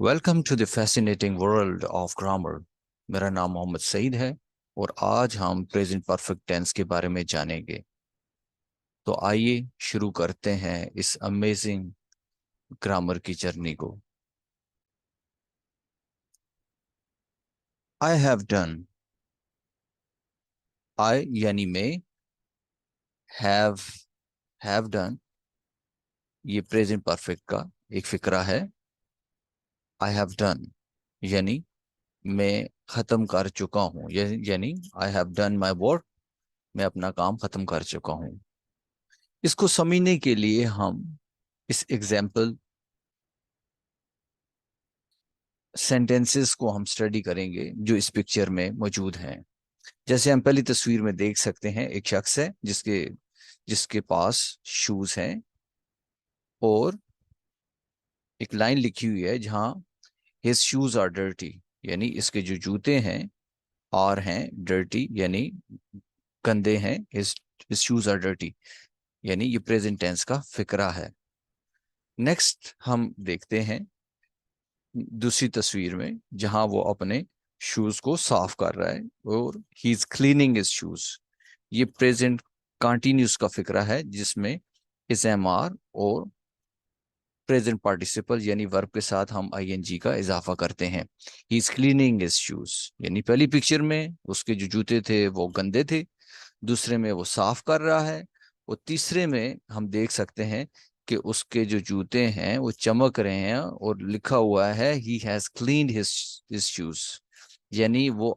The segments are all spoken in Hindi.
Welcome to the fascinating world of grammar. मेरा नाम मोहम्मद सईद है और आज हम प्रेजेंट परफेक्ट टेंस के बारे में जानेंगे। तो आइए शुरू करते हैं इस अमेजिंग ग्रामर की जर्नी को। I have done. आई यानी मैं, हैव हैव डन ये प्रेजेंट परफेक्ट का एक फिक्रा है। आई हैव डन यानी मैं खत्म कर चुका हूँ, यानी I have done my work, मैं अपना काम खत्म कर चुका हूँ। इसको समझने के लिए हम इस एग्जाम्पल सेंटेंसेस को हम स्टडी करेंगे जो इस पिक्चर में मौजूद हैं। जैसे हम पहली तस्वीर में देख सकते हैं, एक शख्स है जिसके जिसके पास शूज हैं और एक लाइन लिखी हुई है जहां हिज शूज आर डर्टी, यानी इसके जो जूते हैं आर हैं डर्टी, यानी गंदे हैं। हिज शूज आर डर्टी यानी ये प्रेजेंट टेंस का फिक्रा है। नेक्स्ट हम देखते हैं दूसरी तस्वीर में जहां वो अपने शूज को साफ कर रहा है और he is cleaning his shoes. ये प्रेजेंट कंटिन्यूस का फिक्रा है जिसमें इस एम आर और प्रेजेंट पार्टिसिपल यानी वर्ब के साथ हम आईएनजी का इजाफा करते हैं। He is cleaning his shoes यानी पहली पिक्चर में उसके जो जूते थे वो गंदे थे, दूसरे में वो साफ कर रहा है और तीसरे में हम देख सकते हैं कि उसके जो जूते हैं वो चमक रहे हैं और लिखा हुआ है he has cleaned his shoes, यानी वो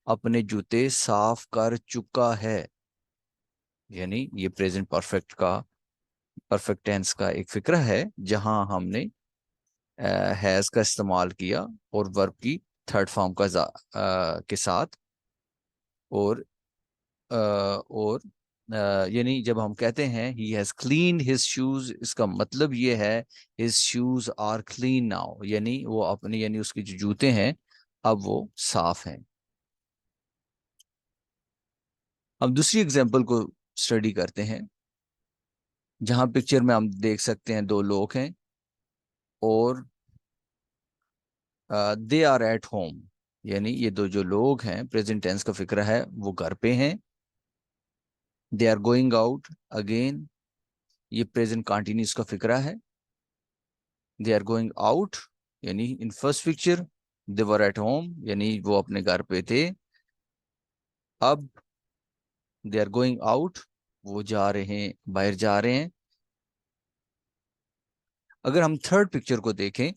अपने जूते साफ कर चुका है। यानी ये प्रेजेंट परफेक्ट टेंस का एक फिक्र है जहां हमने हैज का इस्तेमाल किया और वर्ब की थर्ड फॉर्म के साथ। और और यानी जब हम कहते हैं he has cleaned his shoes, इसका मतलब ये है his shoes are clean now, यानी वो अपने यानी उसके जो जूते हैं अब वो साफ हैं। हम दूसरी एग्जांपल को स्टडी करते हैं जहां पिक्चर में हम देख सकते हैं दो लोग हैं और दे आर एट होम, यानी ये दो जो लोग हैं प्रेजेंट टेंस का फिक्र है वो घर पे हैं। They are going out again, ये प्रेजेंट कंटिन्यूस का फिक्रा है। दे आर गोइंग आउट यानी in first picture they were at home यानी वो अपने घर पे थे, अब दे आर गोइंग आउट वो जा रहे हैं, बाहर जा रहे हैं। अगर हम थर्ड पिक्चर को देखें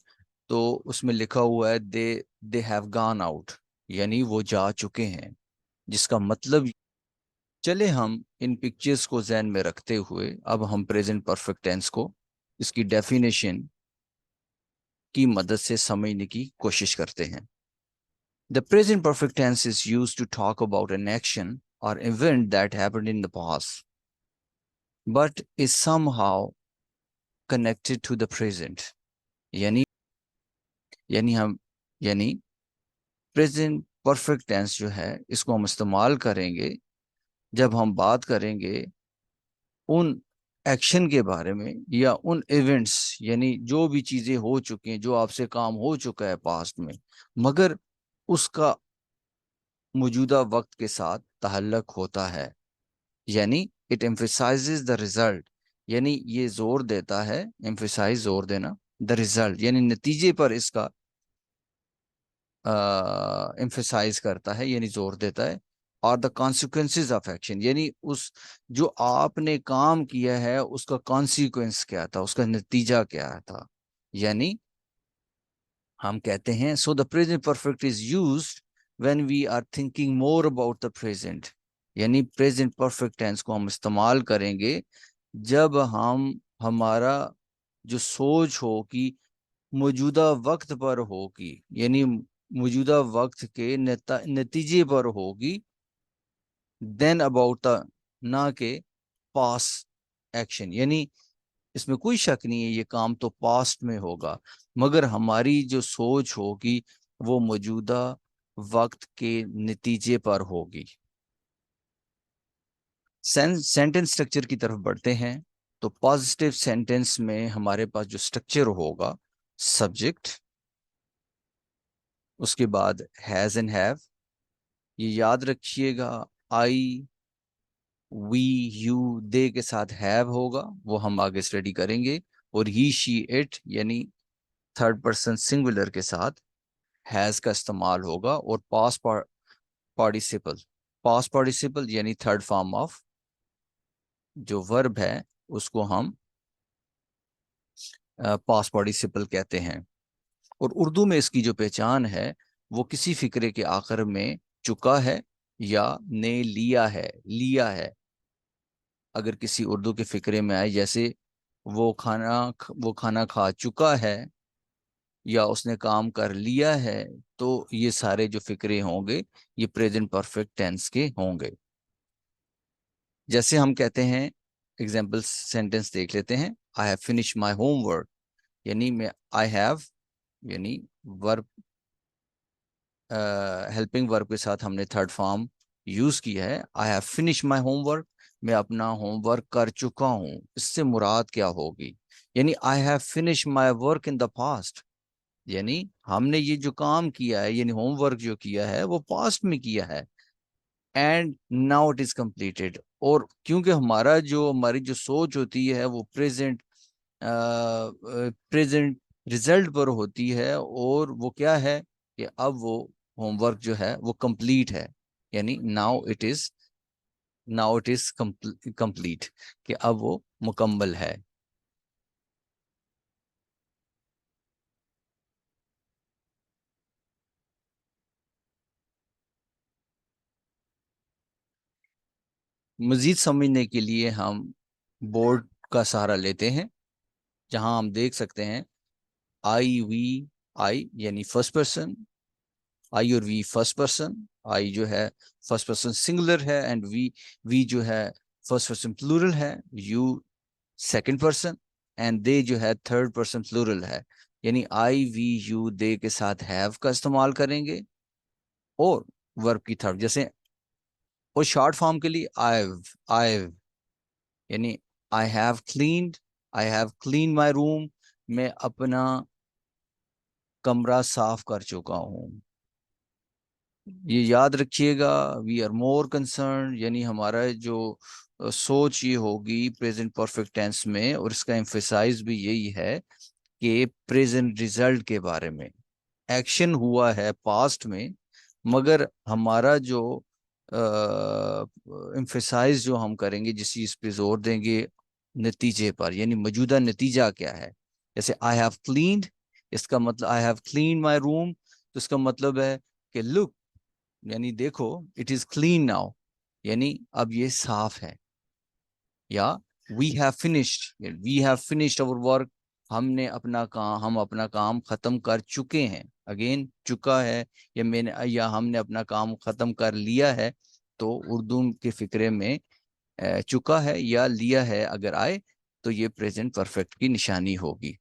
तो उसमें लिखा हुआ है दे हैव गॉन आउट, यानी वो जा चुके हैं, जिसका मतलब चले हम इन पिक्चर्स को ध्यान में रखते हुए अब हम प्रेजेंट परफेक्ट टेंस को इसकी डेफिनेशन की मदद से समझने की कोशिश करते हैं। The present perfect tense is used to talk about an action or event that happened in the past, but is somehow connected to the present. यानी यानी हम यानी प्रेजेंट परफेक्ट टेंस जो है इसको हम इस्तेमाल करेंगे जब हम बात करेंगे उन एक्शन के बारे में या उन इवेंट्स, यानी जो भी चीजें हो चुकी हैं, जो आपसे काम हो चुका है पास्ट में, मगर उसका मौजूदा वक्त के साथ ताल्लुक होता है। यानी इट एम्फेसाइजेस द रिजल्ट, यानी ये जोर देता है, एम्फेसाइज जोर देना, द रिजल्ट यानी नतीजे पर इसका एम्फेसाइज करता है यानी जोर देता है। और द कॉन्सिक्वेंसेज ऑफ एक्शन यानी उस जो आपने काम किया है उसका कॉन्सिक्वेंस क्या था, उसका नतीजा क्या था। यानी हम कहते हैं so the present perfect is used when we are thinking more about the present, यानी प्रेजेंट परफेक्ट टेंस को हम इस्तेमाल करेंगे जब हम हमारा जो सोच हो कि मौजूदा वक्त पर होगी, यानी मौजूदा वक्त के नतीजे पर होगी, देन अबाउट द, ना के पास एक्शन। यानी इसमें कोई शक नहीं है ये काम तो पास्ट में होगा, मगर हमारी जो सोच होगी वो मौजूदा वक्त के नतीजे पर होगी। सेंटेंस स्ट्रक्चर की तरफ बढ़ते हैं तो पॉजिटिव सेंटेंस में हमारे पास जो स्ट्रक्चर होगा, सब्जेक्ट उसके बाद हैज़ एंड हैव, ये याद रखिएगा। आई, वी, यू, दे के साथ हैव होगा, वो हम आगे स्टडी करेंगे। और ही, शी, इट यानी थर्ड पर्सन सिंगुलर के साथ हैज का इस्तेमाल होगा। और पार्टिसिपल, पास्ट पार्टिसिपल यानी थर्ड फॉर्म ऑफ जो वर्ब है उसको हम पास्ट पार्टिसिपल कहते हैं। और उर्दू में इसकी जो पहचान है वो किसी फिक्रे के आखिर में चुका है या ने लिया है, लिया है। अगर किसी उर्दू के फिक्रे में आए जैसे वो खाना खा चुका है या उसने काम कर लिया है, तो ये सारे जो फिक्रे होंगे ये प्रेजेंट परफेक्ट टेंस के होंगे। जैसे हम कहते हैं, एग्जाम्पल सेंटेंस देख लेते हैं। I have finish my homework, यानी मैं आई हैव यानी वर्ब, हेल्पिंग वर्ब के साथ हमने थर्ड फॉर्म यूज किया है। I have finish my homework, मैं अपना होमवर्क कर चुका हूं। इससे मुराद क्या होगी? यानी I have finish my work in the past, यानी हमने ये जो काम किया है यानी होमवर्क जो किया है वो पास्ट में किया है। And now it is completed. और क्योंकि हमारी जो सोच होती है वो प्रेजेंट रिजल्ट पर होती है, और वो क्या है कि अब वो होमवर्क जो है वो कंप्लीट है, यानी नाउ इट इज कंप्लीट, कि अब वो मुकम्मल है। मजीद समझने के लिए हम बोर्ड का सहारा लेते हैं, जहां हम देख सकते हैं आई, वी, आई यानी फर्स्ट पर्सन, आई और वी फर्स्ट पर्सन। आई जो है फर्स्ट पर्सन सिंगुलर है, एंड वी जो है फर्स्ट पर्सन प्लूरल है। You second person, and they जो है थर्ड पर्सन प्लूरल है। यानी आई, वी, यू, दे के साथ हैव का इस्तेमाल करेंगे और वर्ब की थर्ड जैसे। और शॉर्ट फॉर्म के लिए आई यानी I have clean my room, मैं अपना कमरा साफ कर चुका हूँ। ये याद रखिएगा। वी आर मोर कंसर्न, यानी हमारा जो सोच ये होगी प्रेजेंट परफेक्ट टेंस में, और इसका एम्फेसाइज भी यही है कि प्रेजेंट रिजल्ट के बारे में। एक्शन हुआ है पास्ट में, मगर हमारा जो एम्फेसाइज जो हम करेंगे, जिस चीज पे जोर देंगे, नतीजे पर, यानी मौजूदा नतीजा क्या है। जैसे आई हैव क्लीन्ड, इसका मतलब I have clean my room, तो इसका मतलब है कि लुक, यानी देखो, इट इज क्लीन नाउ, यानी अब ये साफ है। या we have finished our work, हम अपना काम खत्म कर चुके हैं। अगेन चुका है, या हमने अपना काम खत्म कर लिया है। तो उर्दू के फिक्रे में चुका है या लिया है अगर आए, तो ये प्रेजेंट परफेक्ट की निशानी होगी।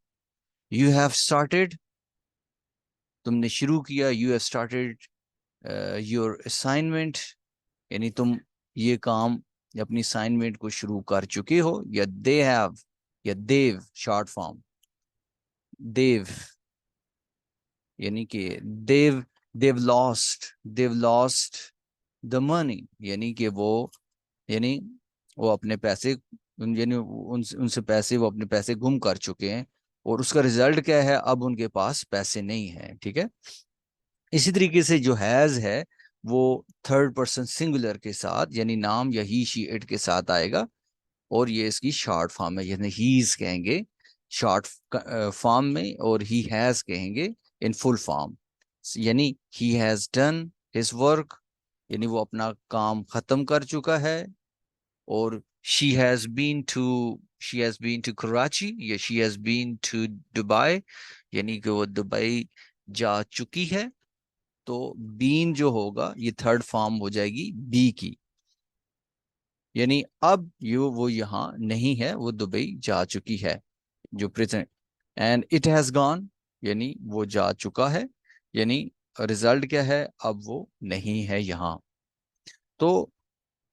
यू हैव स्टार्टेड, तुमने शुरू किया। You have started your assignment, यानी तुम ये काम अपनी असाइनमेंट को शुरू कर चुके हो। या दे हैव या देव शॉर्ट फॉर्म, देव यानी कि देव देव लॉस्ट द मनी, यानी कि यानी वो अपने पैसे यानी उनसे पैसे वो अपने पैसे गुम कर चुके हैं, और उसका रिजल्ट क्या है, अब उनके पास पैसे नहीं है। ठीक है। इसी तरीके से जो हैज है वो थर्ड पर्सन सिंगुलर के साथ, यानी नाम या ही, शी, इट के साथ आएगा, और ये इसकी शॉर्ट फॉर्म है, यानी हीज कहेंगे शॉर्ट फॉर्म में, और ही हैज कहेंगे इन फुल फॉर्म। यानी he has done his work, यानी वो अपना काम खत्म कर चुका है। और she has been to Karachi, या she has been to Dubai, यानी कि वो दुबई जा चुकी है। तो बीन जो होगा ये थर्ड फॉर्म हो जाएगी बी की, यानी अब वो यहाँ नहीं है, वो दुबई जा चुकी है, जो present. And it has gone, यानी वो जा चुका है, यानी रिजल्ट क्या है, अब वो नहीं है यहाँ। तो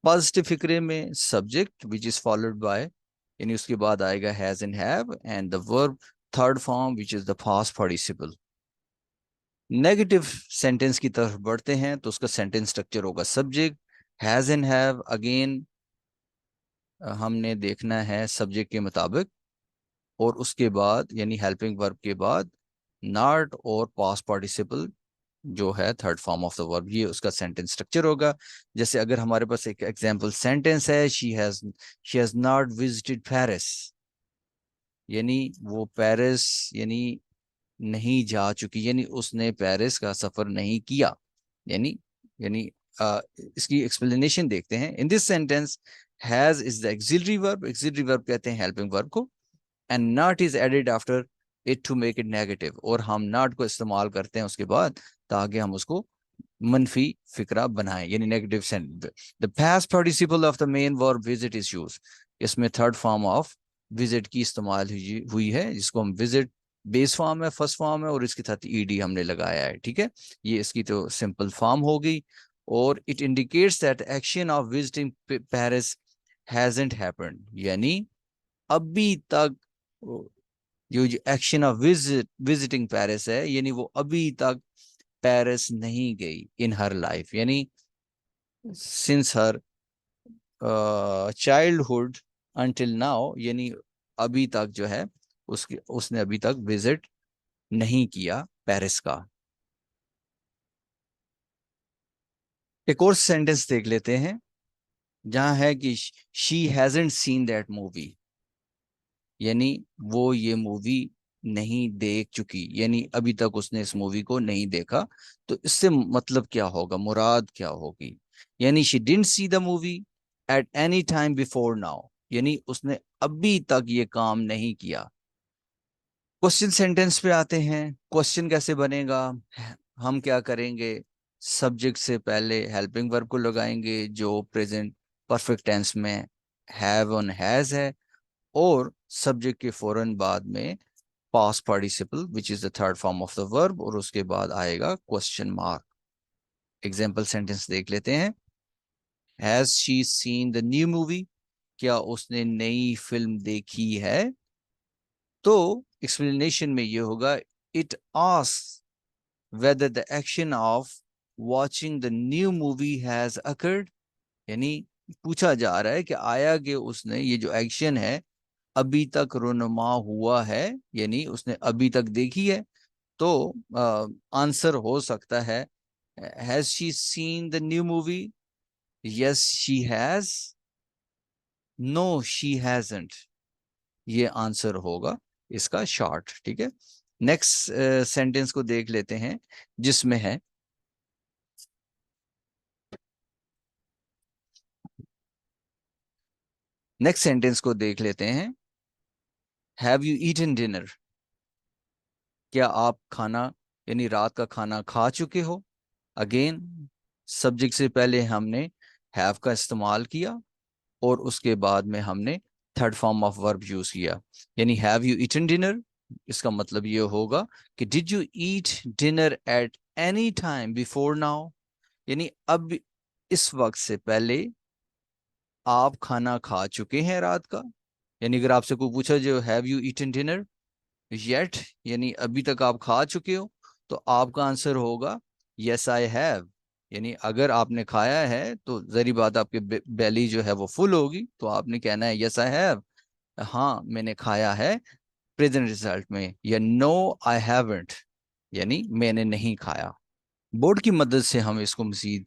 पॉजिटिव फिक्रे में subject which is followed by, यानी उसके बाद आएगा has and have, and the verb third form which is the past participle. Negative sentence की तरफ बढ़ते हैं तो उसका सेंटेंस स्ट्रक्चर होगा subject has and have. Again हमने देखना है सब्जेक्ट के मुताबिक, और उसके बाद यानी हेल्पिंग वर्ब के बाद नॉट और पास्ट पार्टिसिपल जो है third form of the verb, ये उसका सेंटेंस स्ट्रक्चर होगा। जैसे अगर हमारे पास एक एग्जांपल सेंटेंस है, she has not visited Paris, यानी वो पेरिस यानी नहीं जा चुकी, यानी उसने पेरिस का सफर नहीं किया। यानी यानी इसकी एक्सप्लेनेशन देखते हैं। In this sentence has is the auxiliary verb, auxiliary verb कहते हैं हेल्पिंग वर्ब को, and not is added after it to make it negative, और हम नॉट को इस्तेमाल करते हैं उसके बाद ताकि हम उसको मनफी फिक्रा बनाएं, यानी negative sentence. The past participle of the main verb visit is use, इसमें थर्ड फॉर्म ऑफ विजिट की इस्तेमाल हुई है, जिसको हम विजिट बेस फॉर्म है, फर्स्ट फॉर्म है, और इसके साथ ईडी हमने लगाया है। ठीक है, ये इसकी तो सिंपल फॉर्म हो गई। और it indicates that action of visiting Paris hasn't happened, यानी अभी तक जो एक्शन ऑफ विजिटिंग पेरिस है, यानी वो अभी तक पेरिस नहीं गई इन हर लाइफ, यानी since her childhood until now, यानी अभी तक जो है उसने अभी तक विजिट नहीं किया पेरिस का। एक और सेंटेंस देख लेते हैं जहां है कि she hasn't seen that movie, यानी वो ये मूवी नहीं देख चुकी, यानी अभी तक उसने इस मूवी को नहीं देखा। तो इससे मतलब क्या होगा, मुराद क्या होगी, यानी she didn't see the movie at any time before now, यानी उसने अभी तक ये काम नहीं किया। क्वेश्चन सेंटेंस पे आते हैं। क्वेश्चन कैसे बनेगा, हम क्या करेंगे, सब्जेक्ट से पहले हेल्पिंग वर्ब को लगाएंगे जो प्रेजेंट परफेक्ट टेंस में हैव और हैज है, और सब्जेक्ट के फौरन बाद में past participle which is the third form of the verb, और उसके बाद आएगा क्वेश्चन मार्क। एग्जाम्पल सेंटेंस देख लेते हैं। Has she seen the new movie, क्या उसने नई फिल्म देखी है। तो एक्सप्लेनेशन में ये होगा, it asks whether the action of watching the new movie has occurred, यानी पूछा जा रहा है कि आया कि उसने ये जो एक्शन है अभी तक रुनुमा हुआ है, यानी उसने अभी तक देखी है। तो आंसर हो सकता है has she seen the new movie, yes she has, no she hasn't, ये आंसर होगा इसका शॉर्ट। ठीक है, नेक्स्ट सेंटेंस को देख लेते हैं जिसमें है, नेक्स्ट सेंटेंस को देख लेते हैं। हैव यू ईटन डिनर, क्या आप खाना यानी रात का खाना खा चुके हो। अगेन सब्जेक्ट से पहले हमने हैव का इस्तेमाल किया, और उसके बाद में हमने third form of verb use किया, यानी हैव यू ईटन डिनर। इसका मतलब ये होगा कि did you eat dinner at any time before now, यानी अब इस वक्त से पहले आप खाना खा चुके हैं रात का। यानी अगर आपसे कोई पूछा जो have you eaten dinner yet, यानी अभी तक आप खा चुके हो, तो आपका आंसर होगा यस आई हैव। यानी अगर आपने खाया है तो जरी बात आपके बेली जो है वो फुल होगी, तो आपने कहना है यस आई हैव, हाँ मैंने खाया है प्रेजेंट रिजल्ट में, या नो आई हैवंट, यानी मैंने नहीं खाया। बोर्ड की मदद से हम इसको मजीद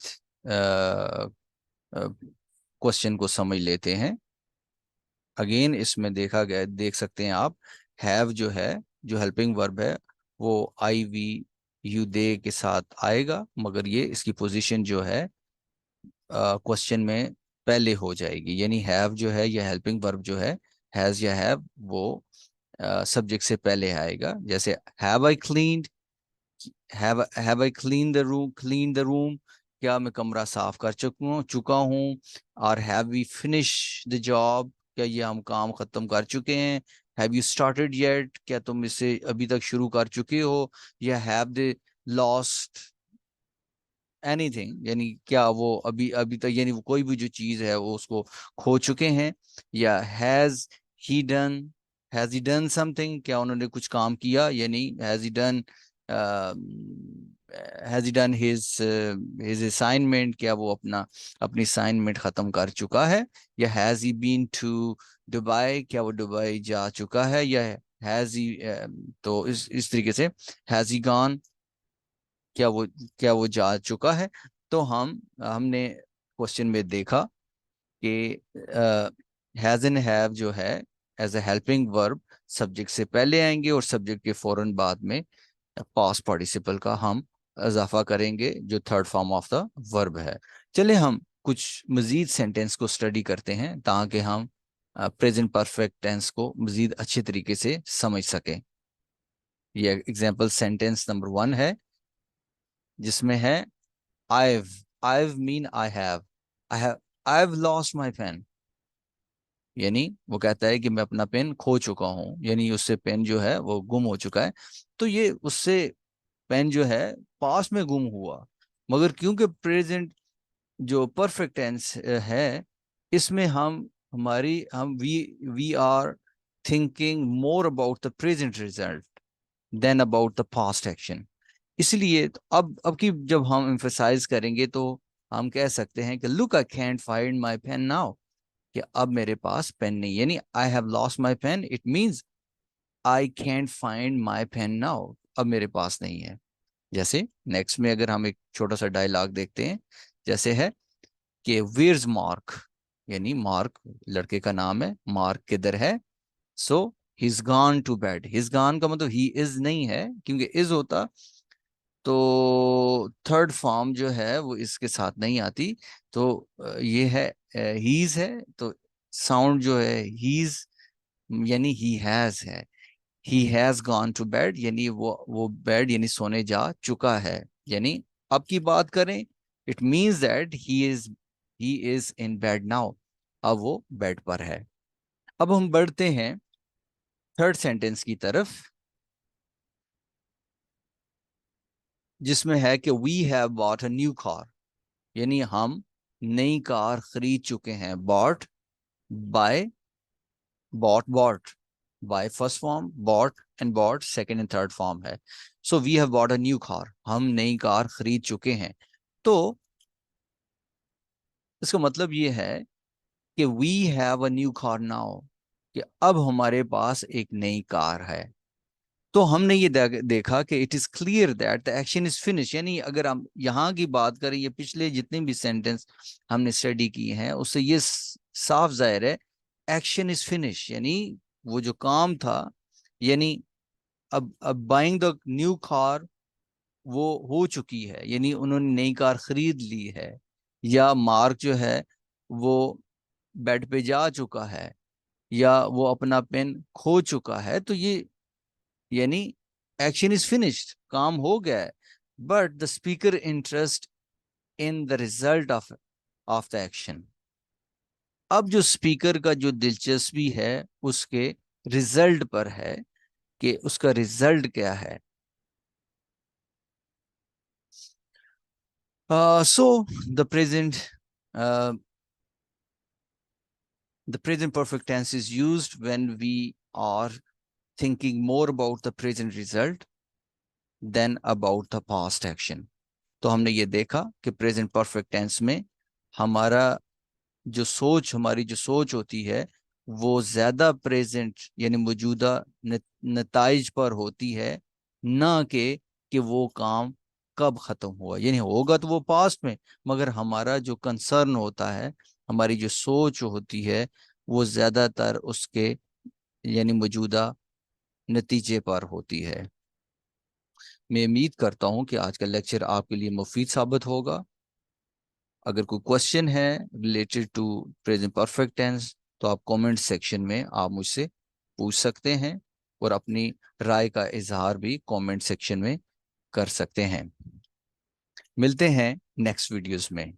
क्वेश्चन को समझ लेते हैं। अगेन इसमें देखा गया, देख सकते हैं आप, हैव जो है जो हेल्पिंग वर्ब है वो आई वी यू दे के साथ आएगा, मगर ये इसकी पोजीशन जो है क्वेश्चन में पहले हो जाएगी, यानी हैव जो है या हेल्पिंग वर्ब जो है हैज या हैव वो सब्जेक्ट से पहले आएगा। जैसे have I cleaned, have I clean the room, क्या मैं कमरा साफ कर चुका हूँ। और have we finish the job, क्या ये हम काम खत्म कर चुके हैं। हैव यू स्टार्टेड येट, क्या तुम इसे अभी तक शुरू कर चुके हो। या हैव दे लॉस्ट एनीथिंग, यानी क्या वो अभी अभी तक, यानी वो कोई भी जो चीज है वो उसको खो चुके हैं। या he done has he done something, क्या उन्होंने कुछ काम किया, यानी has he done has he done his assignment, क्या वो अपनी असाइनमेंट खत्म कर चुका है, या has he been to Dubai, क्या वो दुबई जा चुका है, या हैज ही तो इस तरीके से हैज ही गॉन, क्या वो जा चुका है। तो हमने क्वेश्चन में देखा कि हैज एंड हैव जो है as a helping verb subject से पहले आएंगे और सब्जेक्ट के फौरन बाद में पास्ट पार्टिसिपल का हम इजाफा करेंगे जो third form of the verb है। चले हम कुछ मजीद सेंटेंस को स्टडी करते हैं ताकि हम प्रेजेंट परफेक्ट टेंस को मजीद अच्छे तरीके से समझ सकें। ये एग्जांपल सेंटेंस नंबर 1 है जिसमें है I've I've mean I have lost my pen, यानी वो कहता है कि मैं अपना पेन खो चुका हूँ, यानी उससे पेन जो है वो गुम हो चुका है। तो ये उससे पेन जो है पास में गुम हुआ, मगर क्योंकि प्रेजेंट जो परफेक्ट टेंस है इसमें हम we are thinking more about the present result than about the past action. इसलिए तो अब की जब हम एम्फेसाइज करेंगे तो हम कह सकते हैं कि look I can't find my pen now, कि अब मेरे पास पेन नहीं, यानी I have lost my pen, it means I can't find my pen now, अब मेरे पास नहीं है। जैसे नेक्स्ट में अगर हम एक छोटा सा डायलॉग देखते हैं, जैसे है कि वेयर्स मार्क, यानी मार्क लड़के का नाम है, मार्क किधर है, सो he's gone to bed, he's gone का मतलब he is नहीं है, क्योंकि is होता तो थर्ड फॉर्म जो है वो इसके साथ नहीं आती। तो ये है हीज है, तो साउंड जो है हीज यानी ही हैज है, he has gone to bed, यानी वो बेड यानी सोने जा चुका है। यानी अब की बात करें, it means that he is in bed now, अब वो बेड पर है। अब हम बढ़ते हैं थर्ड सेंटेंस की तरफ, जिसमें है कि we have bought a new car, यानी हम नई कार खरीद चुके हैं। Buy bought buy first form, bought and bought second and third form है। So we have bought a new car, हम नई कार खरीद चुके हैं। तो इसका मतलब ये है कि we have a new car now, कि अब हमारे पास एक नई कार है। तो हमने ये देखा कि it is clear that the action is finish, यानी अगर हम यहाँ की बात करें, ये पिछले जितने भी सेंटेंस हमने स्टडी किए हैं उससे ये साफ जाहिर है एक्शन इज फिनिश, यानी वो जो काम था, यानी अब बाइंग द न्यू कार वो हो चुकी है, यानी उन्होंने नई कार खरीद ली है, या मार्क जो है वो बेड पे जा चुका है, या वो अपना पेन खो चुका है। तो ये यानी एक्शन इज फिनिश्ड, काम हो गया है, but the speaker interest in the result of the action. अब जो स्पीकर का जो दिलचस्पी है उसके रिजल्ट पर है, कि उसका रिजल्ट क्या है। सो the present the present perfect tense is used when we are thinking more about the present result than about the past action। तो हमने ये देखा कि प्रेजेंट परफेक्ट टेंस में हमारा हमारी जो सोच होती है वो ज्यादा प्रेजेंट यानी मौजूदा नताइज पर होती है, ना कि वो काम कब खत्म हुआ, यानी होगा तो वो पास्ट में, मगर हमारा जो कंसर्न होता है, हमारी जो सोच होती है वो ज्यादातर उसके यानी मौजूदा नतीजे पर होती है। मैं उम्मीद करता हूं कि आज का लेक्चर आपके लिए मुफीद साबित होगा। अगर कोई क्वेश्चन है related to present perfect tense तो आप कमेंट सेक्शन में आप मुझसे पूछ सकते हैं और अपनी राय का इजहार भी कमेंट सेक्शन में कर सकते हैं। मिलते हैं नेक्स्ट वीडियोस में।